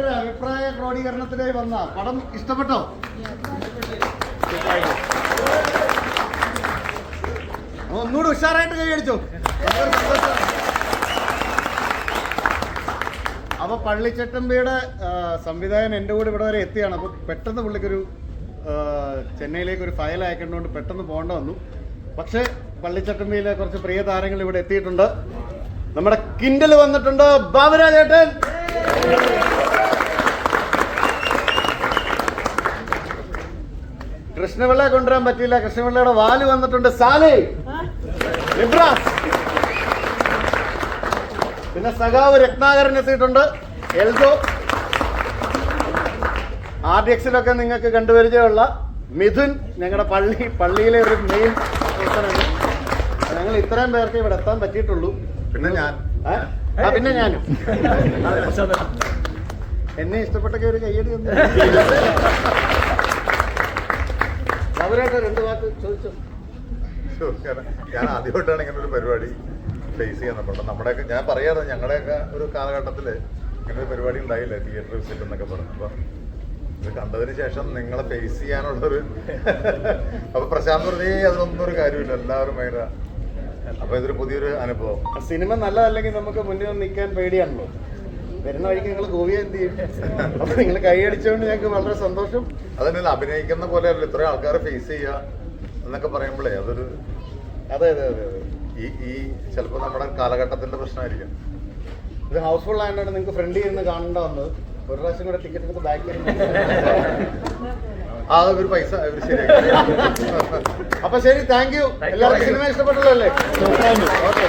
ഒരു അഭിപ്രായ ക്രോഡീകരണത്തിനായി വന്ന പടം ഇഷ്ടപ്പെട്ടോ? ഒന്നുകൂടി ഉഷാറായിട്ട് കൈയടിച്ചോ. അപ്പൊ പള്ളിച്ചട്ടമ്പിയുടെ സംവിധായകൻ എൻ്റെ കൂടെ ഇവിടെ വരെ എത്തിയാണ്. അപ്പൊ പെട്ടെന്ന് പുള്ളിക്കൊരു ചെന്നൈയിലേക്ക് ഒരു ഫയൽ അയക്കേണ്ടതുകൊണ്ട് പെട്ടെന്ന് പോകേണ്ട വന്നു. പക്ഷേ പള്ളിച്ചട്ടമ്പിയിലെ കുറച്ച് പ്രിയ താരങ്ങൾ ഇവിടെ എത്തിയിട്ടുണ്ട്. നമ്മുടെ കിൻഡൽ വന്നിട്ടുണ്ട്, ബാബുരാജേട്ടൻ, കൃഷ്ണപിള്ളയെ കൊണ്ടുവരാൻ പറ്റിയില്ല, കൃഷ്ണപിള്ളയുടെ വാല് വന്നിട്ടുണ്ട്, സാലേ, ഇബ്രാസ്, പിന്നെ സഖാവ് രത്നാകരൻ എത്തിയിട്ടുണ്ട്, എൽദോ, RDX-ലൊക്കെ നിങ്ങൾക്ക് കണ്ടുപരിചയമുള്ള മിഥുൻ, ഞങ്ങളുടെ പള്ളിയിലെ ഒരു മെയിൻ പേഴ്സണാണ്. ഞങ്ങൾ ഇത്രയും പേർക്ക് ഇവിടെ എത്താൻ പറ്റിയിട്ടുള്ളൂ. പിന്നെ ഞാനും എന്നെ ഇഷ്ടപ്പെട്ടൊക്കെ ഒരു കയ്യടി ഒന്നും അവരായിട്ട് 2 വാക്ക് ചോദിച്ചു. ഞാൻ ആദ്യമായിട്ടാണ് ഇങ്ങനെ ഒരു പരിപാടി ഫേസ് ചെയ്യുന്നത്. നമ്മുടെയൊക്കെ ഞാൻ പറയാറ് ഞങ്ങളുടെയൊക്കെ ഒരു കാലഘട്ടത്തിൽ ഇങ്ങനെ ഒരു പരിപാടി ഉണ്ടായില്ല, തിയേറ്റർ വിസിറ്റ് എന്നൊക്കെ പറഞ്ഞു. അപ്പൊ ഇത് കണ്ടതിന് ശേഷം നിങ്ങളെ ഫേസ് ചെയ്യാനുള്ളൊരു അപ്പൊ പ്രശാന്ത് പറഞ്ഞേ അതിനൊന്നും ഒരു കാര്യമില്ല, എല്ലാവരും ഭയങ്കര. അപ്പൊ ഇതൊരു പുതിയൊരു അനുഭവം. സിനിമ നല്ലതല്ലെങ്കിൽ നമുക്ക് മുന്നിൽ നിൽക്കാൻ പേടിയാണല്ലോ. വരുന്ന വഴിക്ക് നിങ്ങൾ ഗോവിയ എന്ത് ചെയ്യും? അപ്പൊ നിങ്ങൾ കൈയടിച്ചുകൊണ്ട് ഞങ്ങൾക്ക് വളരെ സന്തോഷം. അതന്നെ അഭിനയിക്കുന്ന പോലെയല്ല ഇത്രയും ആൾക്കാരെ ഫേസ് ചെയ്യുക എന്നൊക്കെ പറയുമ്പോഴേ അതൊരു അതെ അതെ അതെ അതെ ഈ ചിലപ്പോൾ നമ്മുടെ കാലഘട്ടത്തിന്റെ പ്രശ്നമായിരിക്കും. ഇത് ഹൗസ്ഫുൾ ആയതുകൊണ്ട് നിങ്ങൾക്ക് ഫ്രണ്ടിൽ ഇരുന്ന് കാണേണ്ട വന്നത്. ഒരു പ്രാവശ്യം കൂടെ ടിക്കറ്റ് എടുത്ത് ബാക്കിൽ ഒരു പൈസ ശരിയാക്കി. അപ്പൊ ശരി, താങ്ക് യു. എല്ലാവർക്കും സിനിമ ഇഷ്ടപ്പെട്ടല്ലോ അല്ലേ? ഓക്കെ.